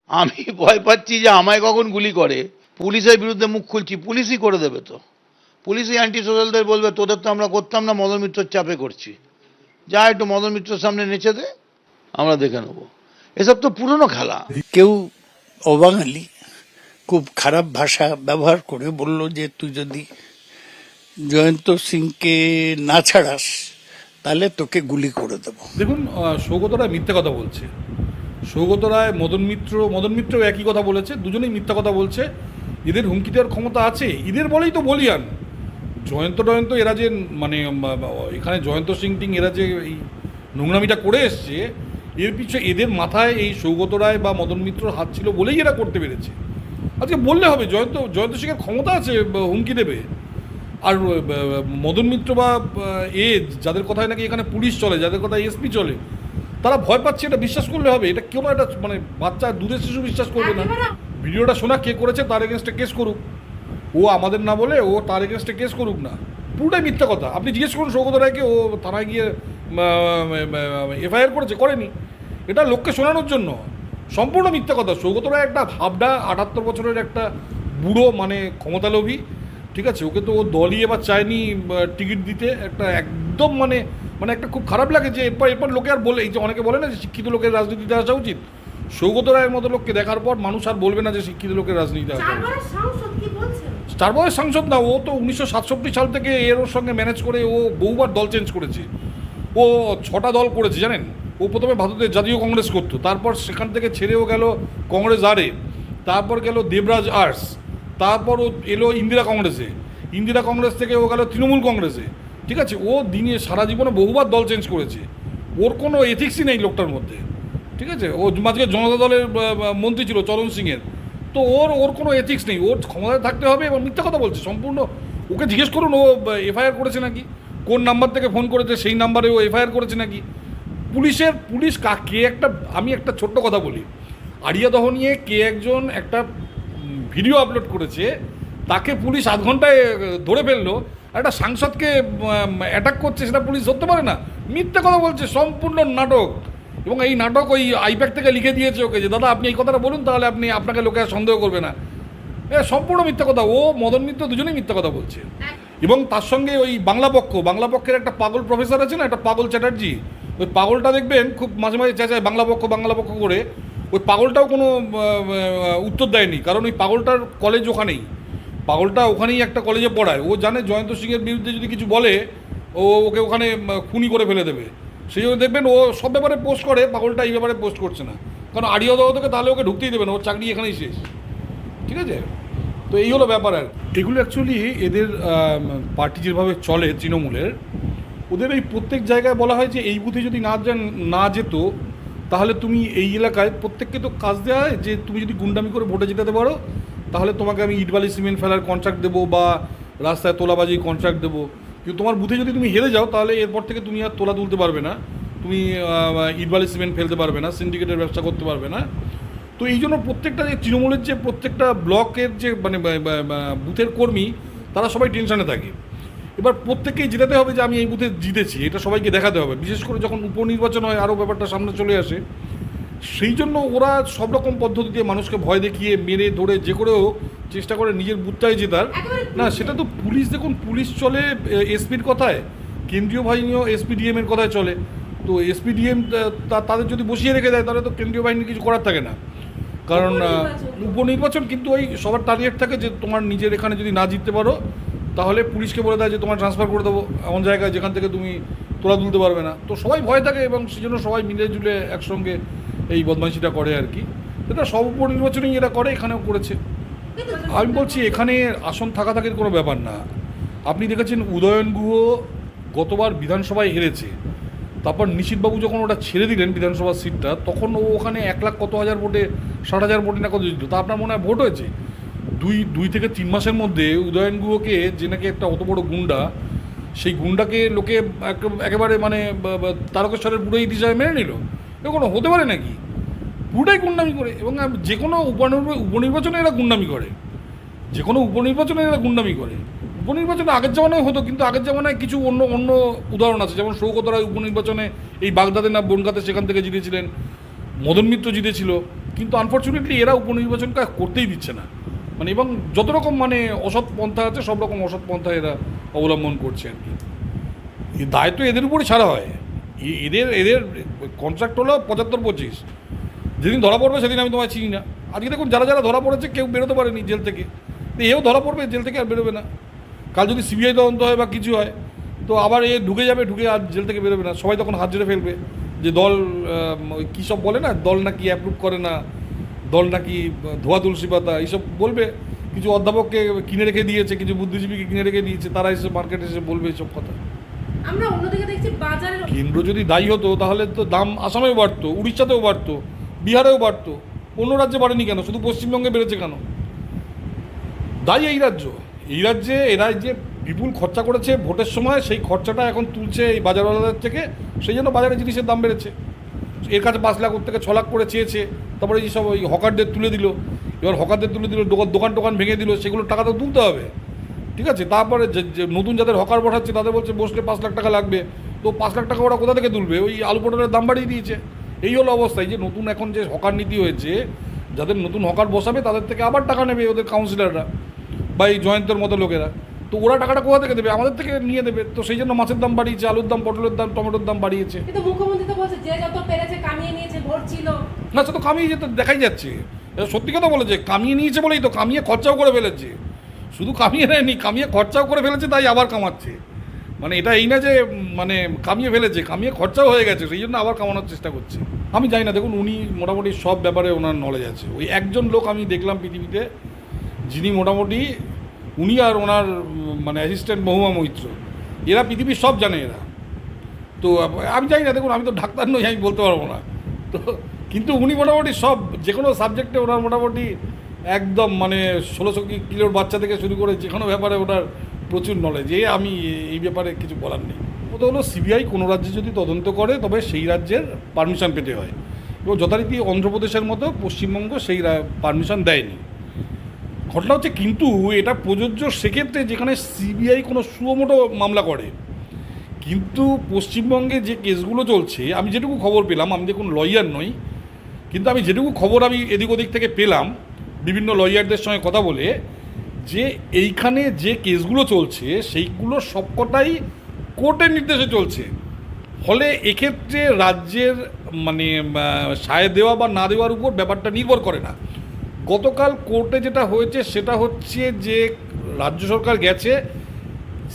আমি ভয় পাচ্ছি যে আমায় কখন গুলি করে। পুলিশের বিরুদ্ধে মুখ খুলছি, পুলিশই করে দেবে তো। পুলিশই অ্যান্টি সোশ্যালদের বলবে তোদের তো আমরা করতাম না, মদন মিত্রর চাপে করছি, যা একটু মদন মিত্রর সামনে নেচে দে, আমরা দেখে নেবো। এসব তো পুরনো খেলা। কেউ অবাঙালি খুব খারাপ ভাষা ব্যবহার করে বলল যে তুই যদি জয়ন্ত সিংকে না ছাড়াস তাহলে তোকে গুলি করে দেবো। দেখুন, সৌগত রায় মিথ্যে কথা বলছে। সৌগত রায়, মদন মিত্র একই কথা বলেছে, দুজনেই মিথ্যা কথা বলছে। এদের হুমকি দেওয়ার ক্ষমতা আছে, এদের বলেই তো বলিয়ান। জয়ন্ত এরা যে মানে এখানে জয়ন্ত সিং টিং এরা যে এই নোংরামিটা করে এসছে, এর পিছনে এদের মাথায় এই সৌগত রায় বা মদন মিত্রর হাত ছিল বলেই এরা করতে পেরেছে। আজকে বললে হবে জয়ন্ত সিংয়ের ক্ষমতা আছে হুমকি দেবে। আর মদন মিত্র বা যাদের কথায় নাকি এখানে পুলিশ চলে, যাদের কথায় এসপি চলে, তারা ভয় পাচ্ছে, এটা বিশ্বাস করলে হবে? এটা কেউ না, এটা মানে বাচ্চা দুধের শিশু বিশ্বাস করবে না। ভিডিওটা শোনা কে করেছে তার এগেনস্টে কেস করুক, ও আমাদের না বলে ও তার এগেনস্টে কেস করুক না। পুরোটাই মিথ্যা কথা। আপনি জিজ্ঞেস করুন সৌগত রায়কে, ও থানায় গিয়ে এফআইআর করেছে, করেনি। এটা লোককে শোনানোর জন্য সম্পূর্ণ মিথ্যা কথা। সৌগত রায় একটা ভাবনা, 78 বছরের একটা বুড়ো, মানে ক্ষমতালোভী, ঠিক আছে? ওকে তো ও দলই এবার চায়নি টিকিট দিতে। একটা একদম মানে মানে একটা খুব খারাপ লাগে যে এরপর লোকে আর বলে, এই যে অনেকে বলে না যে শিক্ষিত লোকের রাজনীতিতে আসা উচিত, সৌগত রায়ের মতো লোককে দেখার পর মানুষ আর বলবে না যে শিক্ষিত লোকের রাজনীতিতে আসা উচিত। 4 বছর সাংসদ না, ও তো 1967 সাল থেকে ওর সঙ্গে ম্যানেজ করে ও বহুবার দল চেঞ্জ করেছে। ও 6টা দল করেছে, জানেন? ও প্রথমে ভারতের জাতীয় কংগ্রেস করতো, তারপর সেখান থেকে ছেড়েও গেল কংগ্রেস আরে, তারপর গেল দেবরাজ আর্টস, তারপর ও এলো ইন্দিরা কংগ্রেসে, ইন্দিরা কংগ্রেস থেকে ও গেল তৃণমূল কংগ্রেসে, ঠিক আছে? ও দিনে সারা জীবনে বহুবার দল চেঞ্জ করেছে। ওর কোনো এথিক্সই নেই লোকটার মধ্যে, ঠিক আছে? ও মাঝে জনতা দলের মন্ত্রী ছিল চরণ সিংয়ের। তো ওর কোনো এথিক্স নেই, ওর ক্ষমতায় থাকতে হবে এবং মিথ্যা কথা বলছে সম্পূর্ণ। ওকে জিজ্ঞেস করুন ও এফআইআর করেছে নাকি, কোন নাম্বার থেকে ফোন করেছে সেই নাম্বারে ও এফআইআর করেছে নাকি। পুলিশ কে একটা, আমি একটা ছোট্ট কথা বলি, আড়িয়াদহ নিয়ে কে একজন একটা ভিডিও আপলোড করেছে, তাকে পুলিশ 8 ঘন্টায় ধরে ফেললো। একটা সাংসদকে অ্যাটাক করছে, সেটা পুলিশ ধরতে পারে না? মিথ্যা কথা বলছে, সম্পূর্ণ নাটক। এবং এই নাটক ওই আইপ্যাক থেকে লিখে দিয়েছে ওকে যে দাদা আপনি এই কথাটা বলুন, তাহলে আপনাকে লোকে আর সন্দেহ করবে না। সম্পূর্ণ মিথ্যা কথা। ও মদন মিত্র দুজনেই মিথ্যা কথা বলছে। এবং তার সঙ্গে ওই বাংলা পক্ষের একটা পাগল প্রফেসর আছে না, একটা পাগল চ্যাটার্জি, ওই পাগলটা দেখবেন খুব মাঝে মাঝে চেঁচায় বাংলা পক্ষ করে। ওই পাগলটাও কোনো উত্তর দেয়নি, কারণ ওই পাগলটার কলেজ ওখানেই, পাগলটা ওখানেই একটা কলেজে পড়ায়। ও জানে জয়ন্ত সিংয়ের বিরুদ্ধে যদি কিছু বলে ওকে ওখানে খুনি করে ফেলে দেবে। সেই জন্য দেখবেন ও সব ব্যাপারে পোস্ট করে, পাগলটা এই ব্যাপারে পোস্ট করছে না, কারণ আড়িয়াদহ থেকে তাহলে ওকে ঢুকতেই দেবে না, ওর চাকরি এখানেই শেষ, ঠিক আছে? তো এই হলো ব্যাপার। আর এগুলো অ্যাকচুয়ালি এদের পার্টি যেভাবে চলে তৃণমূলের, ওদের এই প্রত্যেক জায়গায় বলা হয় যে এই বুথে যদি না যেত তাহলে তুমি এই এলাকায়, প্রত্যেককে তো কাজ দেওয়া হয় যে তুমি যদি গুন্ডামি করে ভোটে জেতাতে পারো তাহলে তোমাকে আমি ইটবালি সিমেন্ট ফেলার কন্ট্রাক্ট দেবো বা রাস্তায় তোলাবাজির কন্ট্রাক্ট দেবো। কিন্তু তোমার বুথে যদি তুমি হেরে যাও তাহলে এরপর থেকে তুমি আর তোলা তুলতে পারবে না, তুমি ইটবালি সিমেন্ট ফেলতে পারবে না, সিন্ডিকেটের ব্যবসা করতে পারবে না। তো এই জন্য প্রত্যেকটা যে তৃণমূলের যে প্রত্যেকটা ব্লকের যে মানে বুথের কর্মী, তারা সবাই টেনশনে থাকে। এবার প্রত্যেককেই জেতাতে হবে যে আমি এই বুথে জিতেছি, এটা সবাইকে দেখাতে হবে। বিশেষ করে যখন উপনির্বাচন হয় আরও ব্যাপারটা সামনে চলে আসে। সেই জন্য ওরা সব রকম পদ্ধতি দিয়ে মানুষকে ভয় দেখিয়ে মেরে ধরে যে করেও চেষ্টা করে নিজের বুথটাই জেতার। না, সেটা তো পুলিশ, দেখুন পুলিশ চলে এসপির কথায়, কেন্দ্রীয় বাহিনীও এসপিডিএমের কথায় চলে। তো এসপিডিএম তাদের যদি বসিয়ে রেখে দেয় তাহলে তো কেন্দ্রীয় বাহিনীর কিছু করার থাকে না, কারণ উপনির্বাচন কিন্তু ওই সবার টার্গেট থাকে যে তোমার নিজের এখানে যদি না জিততে পারো তাহলে পুলিশকে বলে দেয় যে তোমার ট্রান্সফার করে দেবো এমন জায়গায় যেখান থেকে তুমি তোলা তুলতে পারবে না। তো সবাই ভয় থাকে এবং সেই জন্য সবাই মিলে জুলে একসঙ্গে এই বদমাইশিটা করে আর কি। এটা সব উপনির্বাচনেই এরা করে, এখানেও করেছে। আমি বলছি এখানে আসন থাকাথাকির কোনো ব্যাপার না। আপনি দেখেছেন উদয়ন গুহ গতবার বিধানসভায় হেরেছে, তারপর নিশীথবাবু যখন ওটা ছেড়ে দিলেন বিধানসভার সিটটা, তখন ও ওখানে 1 লাখ কত হাজার ভোটে, 60,000 ভোটে না কত জিতল। তা আপনার মনে হয় ভোট হয়েছে? 2 থেকে 3 মাসের মধ্যে উদয়ন গুহকে, যে নাকি একটা অত বড় গুন্ডা, সেই গুন্ডাকে লোকে একেবারে মানে তারকেশ্বরের পুরোই হিসাবে মেনে নিল। এ কোনো হতে পারে নাকি? পুরোটাই গুন্ডামি করে। এবং যে কোনো উপনির্বাচনে এরা গুন্ডামি করে, যে কোনো উপনির্বাচনে এরা গুন্ডামি করে। উপনির্বাচনে আগের জামানায় হতো, কিন্তু আগের জামানায় কিছু অন্য উদাহরণ আছে। যেমন সৌগত রায় উপনির্বাচনে এই বাগদাদের না বনগাতে সেখান থেকে জিতেছিলেন, মদন মিত্র জিতেছিল, কিন্তু আনফর্চুনেটলি এরা উপনির্বাচনটা করতেই দিচ্ছে না, মানে এবং যত রকম মানে অসৎ পন্থা আছে সব রকম অসৎ পন্থা এরা অবলম্বন করছে আর কি। এই দায় তো এদের উপরে ছাড়া হয়, এদের কন্ট্রাক্ট হলো 75-25, যেদিন ধরা পড়বে সেদিন আমি তোমায় চিনি না। আজকে দেখুন যারা যারা ধরা পড়েছে কেউ বেরোতে পারেনি জেল থেকে, তো এও ধরা পড়বে জেল থেকে আর বেরোবে না। কাল যদি সিবিআই তদন্ত হয় বা কিছু হয় তো আবার এ ঢুকে যাবে, ঢুকে আর জেল থেকে বেরোবে না। সবাই তখন হাত ঝেড়ে ফেলবে যে দল কী সব বলে না, দল নাকি অ্যাপ্রুভ করে না, দল নাকি ধোয়া তুলসী পাতা, এইসব বলবে। কিছু অধ্যাপককে কিনে রেখে দিয়েছে, কিছু বুদ্ধিজীবীকে কিনে রেখে দিয়েছে, তারা এসে মার্কেটে এসে বলবে এইসব কথা। আমরা অন্যদিকে দেখছি বাজারে কেন্দ্র যদি দায়ী হতো তাহলে তো দাম আসামেও বাড়তো, উড়িষ্যাতেও বাড়তো, বিহারেও বাড়তো। অন্য রাজ্যে বাড়েনি কেন, শুধু পশ্চিমবঙ্গে বেড়েছে কেন? দায়ী এই রাজ্য। এই রাজ্যে এরা যে বিপুল খরচা করেছে ভোটের সময়, সেই খরচাটা এখন তুলছে এই বাজারওয়ালাদের থেকে, সেই জন্য বাজারে জিনিসের দাম বেড়েছে। এর কাছে 5 লাখ, ওর থেকে 6 লাখ করে চেয়েছে, তারপরে এই সব ওই হকারদের তুলে দিল। এবার হকারদের তুলে দিল, দোকান টোকান ভেঙে দিল, সেগুলোর টাকা তো তুলতে হবে, ঠিক আছে। তারপরে যে নতুন যাদের হকার বসাচ্ছে তাদের বলছে বসলে 5 লাখ টাকা লাগবে, তো 5 লাখ টাকা ওরা কোথা থেকে তুলবে? ওই আলু পটলের দাম বাড়িয়ে দিয়েছে। এই হলো অবস্থা। এই যে নতুন এখন যে হকার নীতি হয়েছে, যাদের নতুন হকার বসাবে তাদের থেকে আবার টাকা নেবে ওদের কাউন্সিলররা বা এই জয়ন্তর মতো লোকেরা, তো ওরা টাকাটা কোথা থেকে দেবে? আমাদের থেকে নিয়ে দেবে। তো সেই জন্য মাছের দাম বাড়িয়েছে, আলুর দাম, পটলের দাম, টমেটোর দাম বাড়িয়েছে। কিন্তু মুখ্যমন্ত্রী তো বলছে যে যত পেরেছে কামিয়ে নিয়েছে, ভোট ছিল না, সে তো কামিয়ে যেতে দেখাই যাচ্ছে। সত্যি কথা বলেছে, কামিয়ে নিয়েছে বলেই তো, কামিয়ে খরচাও করে ফেলেছে। শুধু কামিয়ে নেয়নি, কামিয়ে খরচাও করে ফেলেছে, তাই আবার কামাচ্ছে। মানে এটা এই না যে মানে কামিয়ে ফেলেছে, কামিয়ে খরচাও হয়ে গেছে, সেই জন্য আবার কামানোর চেষ্টা করছে। আমি জানি না, দেখুন উনি মোটামুটি সব ব্যাপারে ওনার নলেজ আছে। ওই একজন লোক আমি দেখলাম পৃথিবীতে যিনি মোটামুটি, উনি আর ওনার মানে অ্যাসিস্ট্যান্ট মহুয়া মৈত্র, এরা পৃথিবীর সব জানে এরা। তো আমি জানি না, দেখুন আমি তো ডাক্তার নই, আমি বলতে পারবো না। তো কিন্তু উনি মোটামুটি সব যে কোনো সাবজেক্টে ওনার মোটামুটি একদম মানে 1600 কিলোর বাচ্চা থেকে শুরু করে যে কোনো ব্যাপারে ওনার প্রচুর নলেজ। আমি এই ব্যাপারে কিছু বলার নেই। ওটা হলো সিবিআই কোনো রাজ্যে যদি তদন্ত করে তবে সেই রাজ্যের পারমিশন পেতে হয়, এবং যথারীতি অন্ধ্রপ্রদেশের মতো পশ্চিমবঙ্গ সেই পারমিশন দেয়নি। ঘটনা হচ্ছে কিন্তু এটা প্রযোজ্য সেক্ষেত্রে যেখানে সিবিআই কোনো সুমোটো মামলা করে। কিন্তু পশ্চিমবঙ্গে যে কেসগুলো চলছে, আমি যেটুকু খবর পেলাম, আমি দেখুন লয়ার নই, কিন্তু আমি যেটুকু খবর আমি এদিক ওদিক থেকে পেলাম বিভিন্ন লয়ারদের সঙ্গে কথা বলে, যে এইখানে যে কেসগুলো চলছে সেইগুলো সবকটাই কোর্টের নির্দেশে চলছে। ফলে এক্ষেত্রে রাজ্যের মানে সায় দেওয়া বা না দেওয়ার উপর ব্যাপারটা নির্ভর করে না। গতকাল কোর্টে যেটা হয়েছে সেটা হচ্ছে যে রাজ্য সরকার গেছে,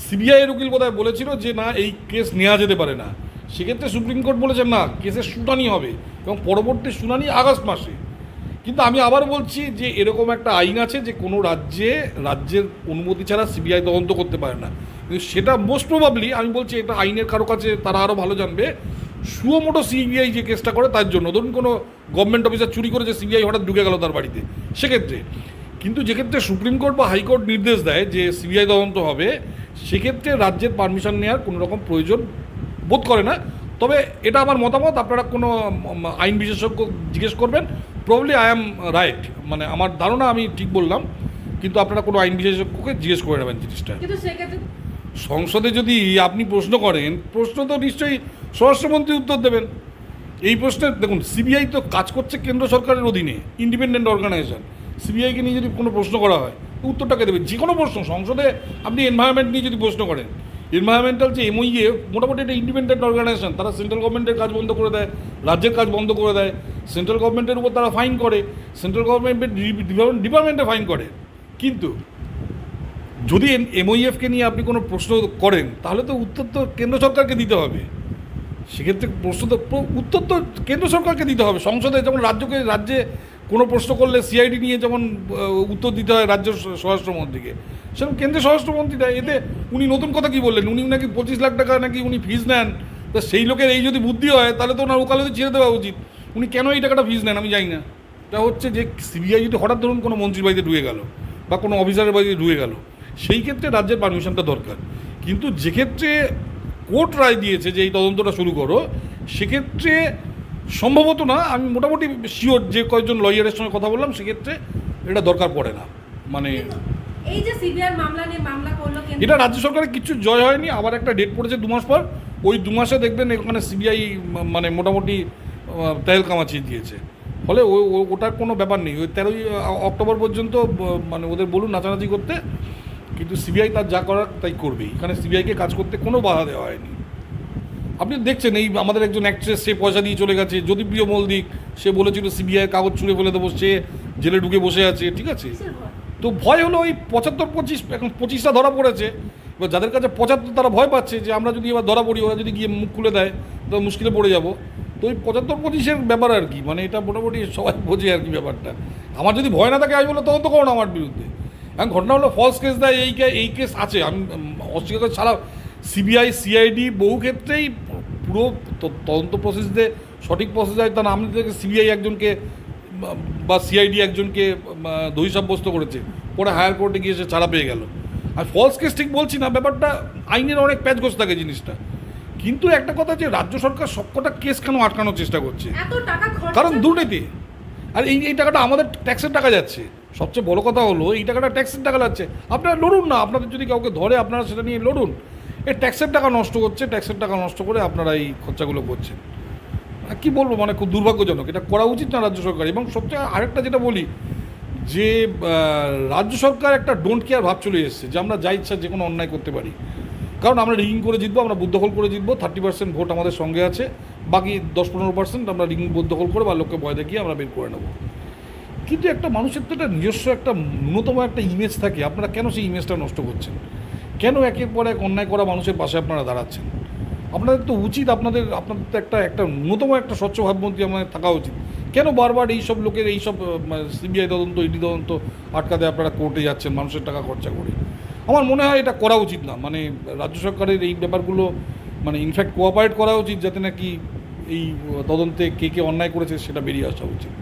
সিবিআইয়ের উকিল বোধহয় বলেছিল যে না এই কেস নেওয়া যেতে পারে না, সেক্ষেত্রে সুপ্রিম কোর্ট বলেছে না, কেসের শুনানি হবে এবং পরবর্তী শুনানি আগস্ট মাসে। কিন্তু আমি আবার বলছি যে এরকম একটা আইন আছে যে কোনো রাজ্যের অনুমতি ছাড়া সিবিআই তদন্ত করতে পারে না। কিন্তু সেটা মোস্ট প্রবাবলি আমি বলছি এটা আইনের কারো কাছে তারা আরও ভালো জানবে, সুমোটো সিবিআই যে কেসটা করে তার জন্য। ধরুন কোনো গভর্নমেন্ট অফিসার চুরি করেছে, সিবিআই হঠাৎ ঢুকে গেল তার বাড়িতে, সেক্ষেত্রে। কিন্তু যেক্ষেত্রে সুপ্রিম কোর্ট বা হাইকোর্ট নির্দেশ দেয় যে সিবিআই তদন্ত হবে, সেক্ষেত্রে রাজ্যের পারমিশন নেওয়ার কোনো রকম প্রয়োজন বোধ করে না। তবে এটা আমার মতামত, আপনারা কোনো আইন বিশেষজ্ঞ জিজ্ঞেস করবেন, প্রবলি আই অ্যাম রাইট, মানে আমার ধারণা আমি ঠিক বললাম, কিন্তু আপনারা কোনো আইন বিশেষজ্ঞকে জিজ্ঞেস করে নেবেন জিনিসটা। কিন্তু সেক্ষেত্রে সংসদে যদি আপনি প্রশ্ন করেন, প্রশ্ন তো নিশ্চয়ই স্বরাষ্ট্রমন্ত্রী উত্তর দেবেন। এই প্রশ্নের দেখুন সিবিআই তো কাজ করছে কেন্দ্র সরকারের অধীনে, ইন্ডিপেন্ডেন্ট অর্গানাইজেশন। সিবিআইকে নিয়ে যদি কোনো প্রশ্ন করা হয় উত্তরটাকে দেবে। যে কোনো প্রশ্ন সংসদে আপনি এনভায়রনমেন্ট নিয়ে যদি প্রশ্ন করেন, এনভায়রনমেন্টাল যে এমওইএ মোটামুটি একটা ইন্ডিপেন্ডেন্ট অর্গানাইজেশন, তারা সেন্ট্রাল গভর্নমেন্টের কাজ বন্ধ করে দেয়, রাজ্যের কাজ বন্ধ করে দেয়, সেন্ট্রাল গভর্নমেন্টের উপর তারা ফাইন করে, সেন্ট্রাল গভর্নমেন্টের ডিপার্টমেন্টে ফাইন করে। কিন্তু যদি এমওইএফকে নিয়ে আপনি কোনো প্রশ্ন করেন তাহলে তো উত্তর তো কেন্দ্র সরকারকে দিতে হবে। সেক্ষেত্রে প্রশ্ন তো উত্তর তো কেন্দ্র সরকারকে দিতে হবে। সংসদে যেমন রাজ্যে কোনো প্রশ্ন করলে সিআইডি নিয়ে যেমন উত্তর দিতে হয় রাজ্য স্বরাষ্ট্রমন্ত্রীকে, সেরকম কেন্দ্রের স্বরাষ্ট্রমন্ত্রী দেয়। এতে উনি নতুন কথা কি বললেন? উনি নাকি 25 লাখ টাকা নাকি উনি ফিজ নেন। তা সেই লোকের এই যদি বুদ্ধি হয় তাহলে তো ওনার ওকালতি ছেড়ে দেওয়া উচিত। উনি কেন এই টাকাটা ফিজ নেন আমি জানি না। এটা হচ্ছে যে সিবিআই যদি হঠাৎ ধরুন কোনো মন্ত্রীর বাড়িতে ঢুকে গেল বা কোনো অফিসারের বাড়িতে ঢুকে গেল, সেই ক্ষেত্রে রাজ্যের পারমিশনটা দরকার। কিন্তু যেক্ষেত্রে কোর্ট রায় দিয়েছে যে এই তদন্তটা শুরু করো, সেক্ষেত্রে সম্ভবত না, আমি মোটামুটি শিওর যে কয়েকজন লয়ারের সঙ্গে কথা বললাম, সেক্ষেত্রে এটা দরকার পড়ে না। মানে এই যে সিবিআই মামলা নিয়ে মামলা করলো, এটা রাজ্য সরকারের কিছু জয় হয়নি। আবার একটা ডেট পড়েছে 2 মাস পর, ওই 2 মাসে দেখবেন এখানে সিবিআই মানে মোটামুটি তেল কামাচিয়ে দিয়েছে। ফলে ওটার কোনো ব্যাপার নেই। ওই 13ই অক্টোবর পর্যন্ত মানে ওদের বলুন নাচানাচি করতে, কিন্তু সিবিআই তার যা করার তাই করবেই। এখানে সিবিআইকে কাজ করতে কোনো বাধা দেওয়া হয়নি। আপনি দেখছেন এই আমাদের একজন অ্যাক্ট্রেস, সে পয়সা দিয়ে চলে গেছে, জ্যোতিপ্রিয় মল্লিক, সে বলেছিল সিবিআই কাগজ ছুঁড়ে ফেলে দেবো, সে জেলে ঢুকে বসে আছে, ঠিক আছে। কিসের ভয়? তো ভয় হলো ওই 75-25, এখন 25টা ধরা পড়েছে। এবার যাদের কাছে 75 তারা ভয় পাচ্ছে যে আমরা যদি এবার ধরা পড়ি, ওরা যদি গিয়ে মুখ খুলে দেয় তো মুশকিলে পড়ে যাব। তো ওই 75-25-এর ব্যাপার আর কি, মানে এটা মোটামুটি সবাই বোঝে আর কি ব্যাপারটা। আমার যদি ভয় না থাকে আমি বলে তদন্ত করো না আমার বিরুদ্ধে। এখন ঘটনা হলো ফলস কেস দেয়, এই কেস আছে, আমি অস্বীকার করে ছাড়া সিবিআই সিআইডি বহু ক্ষেত্রেই পুরো তদন্ত প্রসেস দিয়ে সঠিক প্রসেস হয়, তা না আমি থেকে সিবিআই একজনকে বা সিআইডি একজনকে দোষী সাব্যস্ত করেছে, পরে হায়ার কোর্টে গিয়ে সে ছাড়া পেয়ে গেল। আর ফলস কেস ঠিক বলছি না, ব্যাপারটা আইনের অনেক প্যাচগোছ থাকে জিনিসটা। কিন্তু একটা কথা যে রাজ্য সরকার সবকটা কেস কেন আটকানোর চেষ্টা করছে, এত টাকা খরচ, কারণ দুর্নীতি। আর এই টাকাটা আমাদের ট্যাক্সের টাকা যাচ্ছে। সবচেয়ে বড় কথা হলো এই টাকাটা ট্যাক্সের টাকা যাচ্ছে। আপনারা লড়ুন না, আপনাদের যদি কাউকে ধরে আপনারা সেটা নিয়ে লড়ুন। এই ট্যাক্সের টাকা নষ্ট হচ্ছে, ট্যাক্সের টাকা নষ্ট করে আপনারা এই খরচাগুলো করছেন। কি বলবো, মানে খুব দুর্ভাগ্যজনক। এটা করা উচিত না রাজ্য সরকার। এবং সবচেয়ে আরেকটা যেটা বলি যে রাজ্য সরকার একটা ডোন্ট কেয়ার ভাব চলে এসেছে যে আমরা যা ইচ্ছা যে কোনো অন্যায় করতে পারি, কারণ আমরা রিগিং করে জিতবো, আমরা বুথ দখল করে জিতবো, 30% ভোট আমাদের সঙ্গে আছে, বাকি 10-15% আমরা রিগিং বুথ দখল করে বা লোককে ভয় দেখিয়ে আমরা বের করে নেবো। কিন্তু একটা মানুষের তো একটা নিজস্ব একটা ন্যূনতম একটা ইমেজ থাকে, আপনারা কেন সেই ইমেজটা নষ্ট করছেন? কেন একের পর এক অন্যায় করা মানুষের পাশে আপনারা দাঁড়াচ্ছেন? আপনাদের তো উচিত, আপনাদের তো একটা ন্যূনতম একটা স্বচ্ছ ভাবমূর্তি আমাদের থাকা উচিত। কেন বারবার এইসব লোকের এইসব সিবিআই তদন্ত, ইডি তদন্ত আটকাতে আপনারা কোর্টে যাচ্ছেন মানুষের টাকা খরচা করে? আমার মনে হয় এটা করা উচিত না। মানে রাজ্য সরকারের এই ব্যাপারগুলো মানে ইনফ্যাক্ট কোঅপারেট করা উচিত, যাতে নাকি এই তদন্তে কে কে অন্যায় করেছে সেটা বেরিয়ে আসা উচিত।